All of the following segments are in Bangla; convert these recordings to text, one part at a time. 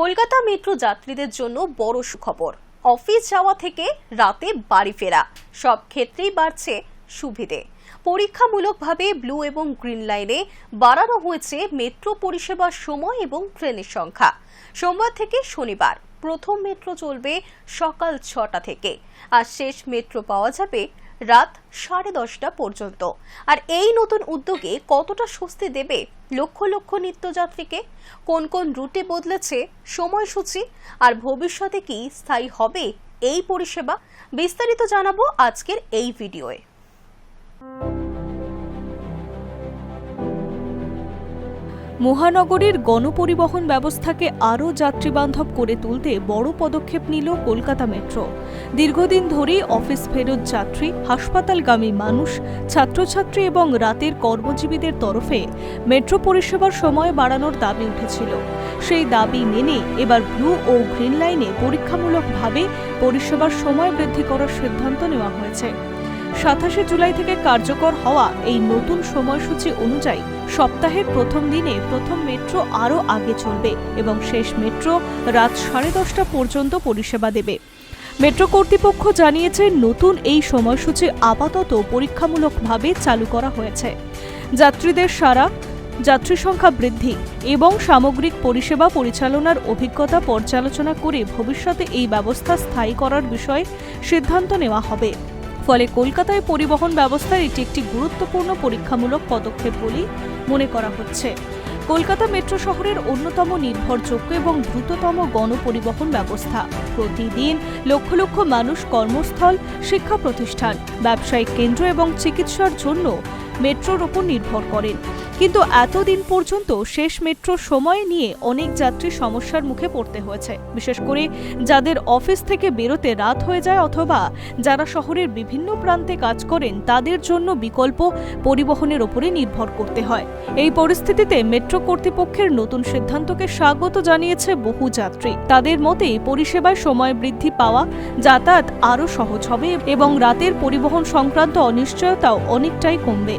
কলকাতা মেট্রো যাত্রীদের জন্য বড় সুখবর। অফিস যাওয়া থেকে রাতে বাড়ি ফেরা সব ক্ষেত্রেই বাড়ছে সুবিধে। পরীক্ষামূলকভাবে ব্লু এবং গ্রিন লাইনে বাড়ানো হয়েছে মেট্রো পরিষেবার সময় এবং ট্রেনের সংখ্যা। সোমবার থেকে শনিবার প্রথম মেট্রো চলবে সকাল 6টা থেকে, আর শেষ মেট্রো পাওয়া যাবে রাত 10:30 পর্যন্ত। আর এই নতুন উদ্যোগে কতটা স্বস্তি দেবে লক্ষ লক্ষ নিত্যযাত্রীকে? কোন কোন রুটে বদলেছে সময়সূচি, আর ভবিষ্যতে কি স্থায়ী হবে এই পরিষেবা? বিস্তারিত জানাবো আজকের এই ভিডিওয়ে। মহানগরীর গণপরিবহন ব্যবস্থাকে আরও যাত্রীবান্ধব করে তুলতে বড় পদক্ষেপ নিল কলকাতা মেট্রো। দীর্ঘদিন ধরেই অফিস ফেরত যাত্রী, হাসপাতালগামী মানুষ, ছাত্রছাত্রী এবং রাতের কর্মজীবীদের তরফে মেট্রো পরিষেবার সময় বাড়ানোর দাবি উঠেছিল। সেই দাবি মেনে এবার ব্লু ও গ্রিন লাইনে পরীক্ষামূলকভাবে পরিষেবার সময় বৃদ্ধি করার সিদ্ধান্ত নেওয়া হয়েছে। 27 জুলাই থেকে কার্যকর হওয়া এই নতুন সময়সূচি অনুযায়ী সপ্তাহের প্রথম দিনে প্রথম মেট্রো আরও আগে চলবে এবং শেষ মেট্রো রাত 10:30 পর্যন্ত পরিষেবা দেবে। মেট্রো কর্তৃপক্ষ জানিয়েছে, নতুন এই সময়সূচি আপাতত পরীক্ষামূলকভাবে চালু করা হয়েছে। যাত্রীদের সারা, যাত্রী সংখ্যা বৃদ্ধি এবং সামগ্রিক পরিষেবা পরিচালনার অভিজ্ঞতা পর্যালোচনা করে ভবিষ্যতে এই ব্যবস্থা স্থায়ী করার বিষয়ে সিদ্ধান্ত নেওয়া হবে। ফলে কলকাতায় পরিবহন ব্যবস্থার এটি একটি গুরুত্বপূর্ণ পরীক্ষামূলক পদক্ষেপ বলেই মনে করা হচ্ছে। কলকাতা মেট্রো শহরের অন্যতম নির্ভরযোগ্য এবং দ্রুততম গণপরিবহন ব্যবস্থা। প্রতিদিন লক্ষ লক্ষ মানুষ কর্মস্থল, শিক্ষা প্রতিষ্ঠান, ব্যবসায়িক কেন্দ্র এবং চিকিৎসার জন্য মেট্রোর উপর নির্ভর করেন। কিন্তু এতদিন পর্যন্ত শেষ মেট্রোর সময় নিয়ে অনেক যাত্রী সমস্যার মুখে পড়তে হয়েছে, বিশেষ করে যাদের অফিস থেকে বেরোতে রাত হয়ে যায় অথবা যারা শহরের বিভিন্ন প্রান্তে কাজ করেন তাদের জন্য বিকল্প পরিবহনের উপরে নির্ভর করতে হয়। এই পরিস্থিতিতে মেট্রো কর্তৃপক্ষের নতুন সিদ্ধান্তকে স্বাগত জানিয়েছে বহু যাত্রী। তাদের মতে পরিষেবায় সময় বৃদ্ধি পাওয়া যাতায়াত আরও সহজ হবে এবং রাতের পরিবহন সংক্রান্ত অনিশ্চয়তাও অনেকটাই কমবে।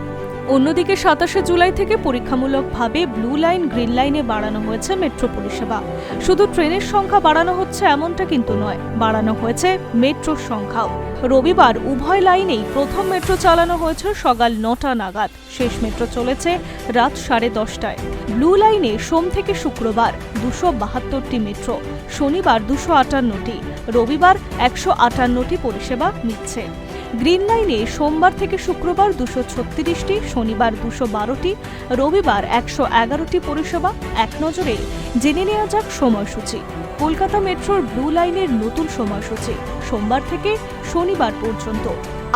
অন্যদিকে 27 জুলাই থেকে পরীক্ষামূলকভাবে ব্লু লাইন, গ্রিন লাইনে বাড়ানো হয়েছে মেট্রো পরিষেবা। শুধু ট্রেনের সংখ্যা বাড়ানো হচ্ছে এমনটা কিন্তু নয়, বাড়ানো হয়েছে মেট্রোর সংখ্যাও। রবিবার উভয় লাইনেই প্রথম মেট্রো চালানো হয়েছে সকাল 9টা নাগাদ, শেষ মেট্রো চলেছে রাত 10:30টায়। ব্লু লাইনে সোম থেকে শুক্রবার 272টি মেট্রো, শনিবার 258টি, রবিবার 158টি পরিষেবা নিচ্ছে। গ্রিন লাইনে সোমবার থেকে শুক্রবার 236টি, শনিবার 212টি, রবিবার 111টি পরিষেবা। এক নজরে জেনে নেওয়া যাক সময়সূচি। কলকাতা মেট্রোর ব্লু লাইনের নতুন সময়সূচি সোমবার থেকে শনিবার পর্যন্ত।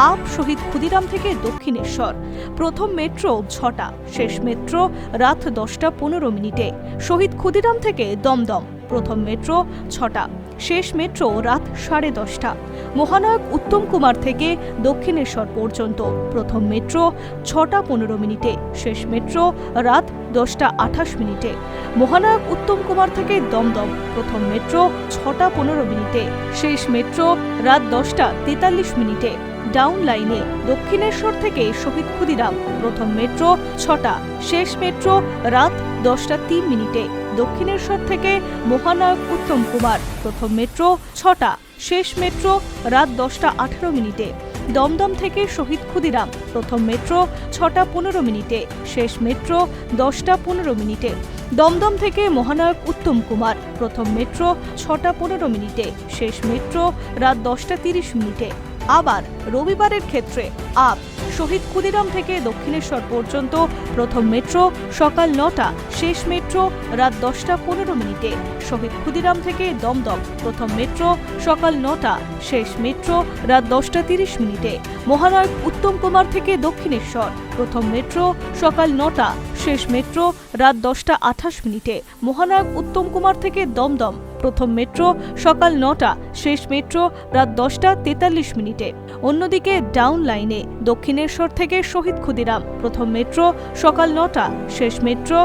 আপ শহীদ ক্ষুদিরাম থেকে দক্ষিণেশ্বর প্রথম মেট্রো 6টা, শেষ মেট্রো রাত 10:15। শহীদ ক্ষুদিরাম থেকে দমদম প্রথম মেট্রো 6টা, শেষ মেট্রো রাত 10:30। মহানায়ক উত্তম কুমার থেকে দক্ষিণেশ্বর পর্যন্ত প্রথম মেট্রো 6:15, শেষ মেট্রো রাত 10:28। মহানায়ক উত্তম কুমার থেকে দমদম প্রথম মেট্রো 6:15, শেষ মেট্রো রাত 10:43। ডাউন লাইনে দক্ষিণেশ্বর থেকে শহীদ ক্ষুদিরাম প্রথম মেট্রো 6টা, শেষ মেট্রো রাত 10:03। দক্ষিণেশ্বর থেকে মহানায়ক উত্তম কুমার প্রথম মেট্রো 6টা, শেষ মেট্রো রাত 10:18। দমদম থেকে শহীদ ক্ষুদিরাম প্রথম মেট্রো 6:15, শেষ মেট্রো 10:15। দমদম থেকে মহানায়ক উত্তম কুমার প্রথম মেট্রো 6:15, শেষ মেট্রো রাত 10:30। আবার রবিবারের ক্ষেত্রে আপ শহীদ ক্ষুদিরাম থেকে দক্ষিণেশ্বর পর্যন্ত প্রথম মেট্রো সকাল 9টা, শেষ মেট্রো রাত 10:15। শহীদ ক্ষুদিরাম থেকে দমদম প্রথম মেট্রো সকাল 9টা, শেষ মেট্রো রাত 10:30। মহানায়ক উত্তম কুমার থেকে দক্ষিণেশ্বর প্রথম মেট্রো সকাল 9টা, শেষ মেট্রো রাত 10:28। মহানায়ক উত্তম কুমার থেকে দমদম প্রথম মেট্রো সকাল 9টা, শেষ মেট্রো রাত 10:43। অন্যদিকে ডাউন লাইনে দক্ষিণেশ্বর থেকে শহীদ ক্ষুদিরাম প্রথম মেট্রো সকাল 9টা, শেষ মেট্রো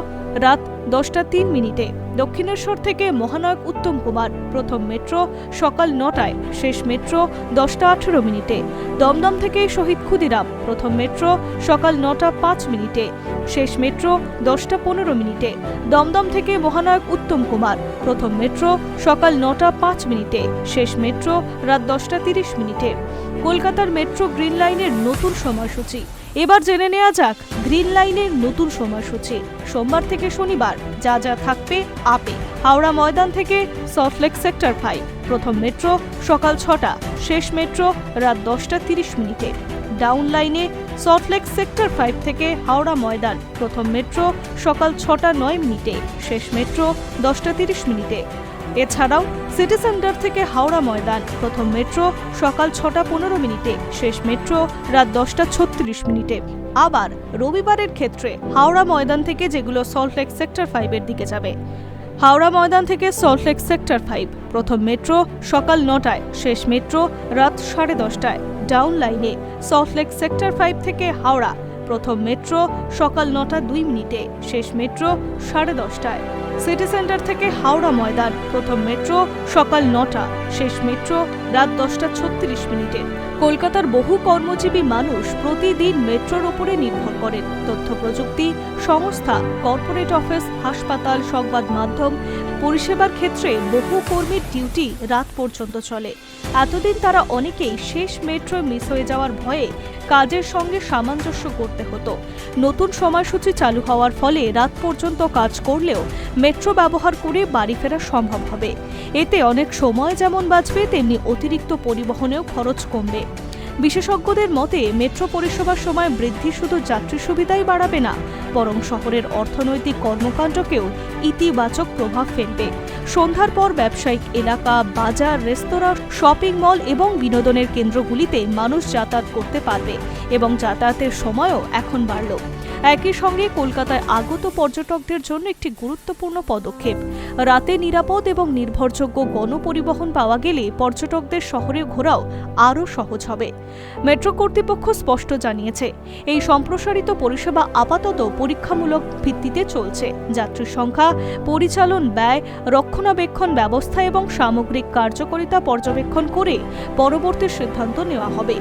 রাত 10:03। দক্ষিণেশ্বর থেকে মহানায়ক উত্তম কুমার প্রথম মেট্রো সকাল 9টায়, শেষ মেট্রো 10:18 দমদম থেকে শহীদ ক্ষুদিরাম প্রথম মেট্রো সকাল 9:05 শেষ মেট্রো 10:15 দমদম থেকে মহানায়ক উত্তম কুমার প্রথম মেট্রো সকাল 9:05 শেষ মেট্রো রাত 10:30 কলকাতার মেট্রো গ্রিন লাইনের নতুন সময়সূচি। এবার জেনে নেওয়া যাক গ্রিন লাইনের নতুন সময়সূচি। সোমবার থেকে শনিবার যা যা থাকবে আপে। হাওড়া ময়দান থেকে সল্টলেক সেক্টর 5 প্রথম মেট্রো সকাল 6টা, শেষ মেট্রো রাত 10:30 ডাউন লাইনে সল্টলেক সেক্টর 5 থেকে হাওড়া ময়দান প্রথম মেট্রো সকাল 6:09 শেষ মেট্রো 10:30 এছাড়াও সিটি সেন্টার থেকে হাওড়া ময়দান প্রথম মেট্রো সকাল 6:15 শেষ মেট্রো রাত 10:36 আবার রবিবারের ক্ষেত্রে হাওড়া ময়দান থেকে যেগুলো সল্টলেক সেক্টর 5 এর দিকে যাবে, হাওড়া ময়দান থেকে সল্টলেক সেক্টর 5 প্রথম মেট্রো সকাল 9টায়, শেষ মেট্রো রাত 10:30 ডাউন লাইনে সল্টলেক সেক্টর 5 থেকে হাওড়া প্রথম মেট্রো সকাল 9:02 শেষ মেট্রো 10:30 সিটি সেন্টার থেকে হাওড়া ময়দান প্রথম মেট্রো সকাল 9টা, শেষ মেট্রো রাত 10:36 কলকাতার বহু কর্মজীবী মানুষ প্রতিদিন মেট্রোর উপরে নির্ভর করেন। তথ্য প্রযুক্তি সংস্থা, কর্পোরেট অফিস, হাসপাতাল, সংবাদ মাধ্যম পরিষেবার ক্ষেত্রে বহু কর্মীর ডিউটি রাত পর্যন্ত চলে। এতদিন তারা অনেকেই শেষ মেট্রো মিস হয়ে যাওয়ার ভয়ে কাজের সঙ্গে সামঞ্জস্য করতে হতো। নতুন সময়সূচি চালু হওয়ার ফলে রাত পর্যন্ত কাজ করলেও মেট্রো ব্যবহার করে বাড়ি ফেরা সম্ভব হবে। এতে অনেক সময় যেমন বাঁচবে, তেমনি অতিরিক্ত পরিবহনেও খরচ কমবে। বিশেষজ্ঞদের মতে মেট্রো পরিষেবার সময় বৃদ্ধি শুধু যাত্রী সুবিধাই বাড়াবে না, বরং শহরের অর্থনৈতিক কর্মকাণ্ডকেও ইতিবাচক প্রভাব ফেলবে। সন্ধ্যার পর ব্যবসায়িক এলাকা, বাজার, রেস্তোরাঁ, শপিং মল এবং বিনোদনের কেন্দ্রগুলিতে মানুষ যাতায়াত করতে পারবে এবং যাতায়াতের সময়ও এখন বাড়ল। একই সঙ্গে কলকাতায় আগত পর্যটকদের জন্য একটি গুরুত্বপূর্ণ পদক্ষেপ। রাতে নিরাপদ এবং নির্ভরযোগ্য গণপরিবহন পাওয়া গেলে পর্যটকদের শহরে ঘোরাও আরও সহজ হবে। মেট্রো কর্তৃপক্ষ স্পষ্ট জানিয়েছে, এই সম্প্রসারিত পরিষেবা আপাতত পরীক্ষামূলক ভিত্তিতে চলছে। যাত্রী সংখ্যা, পরিচালন ব্যয়, রক্ষণাবেক্ষণ ব্যবস্থা এবং সামগ্রিক কার্যকারিতা পর্যবেক্ষণ করে পরবর্তী সিদ্ধান্ত নেওয়া হবে।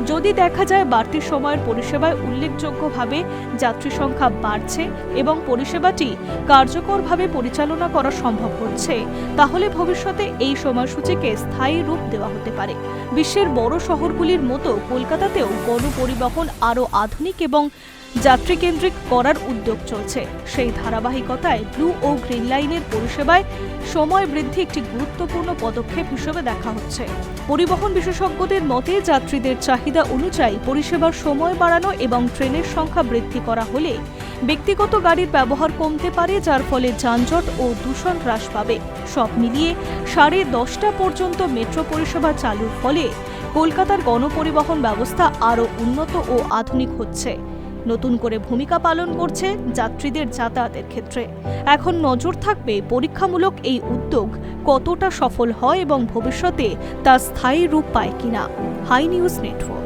যদি দেখা যায় বাড়তি সময়ের পরিষেবায় উল্লেখযোগ্যভাবে যাত্রী সংখ্যা বাড়ছে এবং পরিষেবাটি কার্যকরভাবে পরিচালনা করা সম্ভব হচ্ছে, তাহলে ভবিষ্যতে এই সময়সূচিকে স্থায়ী রূপ দেওয়া হতে পারে। বিশ্বের বড় শহরগুলির মতো কলকাতাতেও গণপরিবহন আরও আধুনিক এবং যাত্রীকেন্দ্রিক করার উদ্যোগ চলছে। সেই ধারাবাহিকতায় ব্লু ও গ্রিন লাইনের পরিষেবায় সময় বৃদ্ধি একটি গুরুত্বপূর্ণ পদক্ষেপ হিসেবে দেখা হচ্ছে। পরিবহন বিশেষজ্ঞদের মতে যাত্রীদের চাহিদা অনুযায়ী পরিষেবার সময় বাড়ানো এবং ট্রেনের সংখ্যা বৃদ্ধি করা হলে ব্যক্তিগত গাড়ির ব্যবহার কমতে পারে, যার ফলে যানজট ও দূষণ হ্রাস পাবে। সব মিলিয়ে 10:30 পর্যন্ত মেট্রো পরিষেবা চালুর ফলে কলকাতার গণপরিবহন ব্যবস্থা আরও উন্নত ও আধুনিক হচ্ছে, নতুন করে ভূমিকা পালন করছে যাত্রীদের যাতায়াতের ক্ষেত্রে। এখন নজর থাকবে পরীক্ষামূলক এই উদ্যোগ কতটা সফল হয় এবং ভবিষ্যতে তা স্থায়ী রূপ পায় কিনা। Hi news network.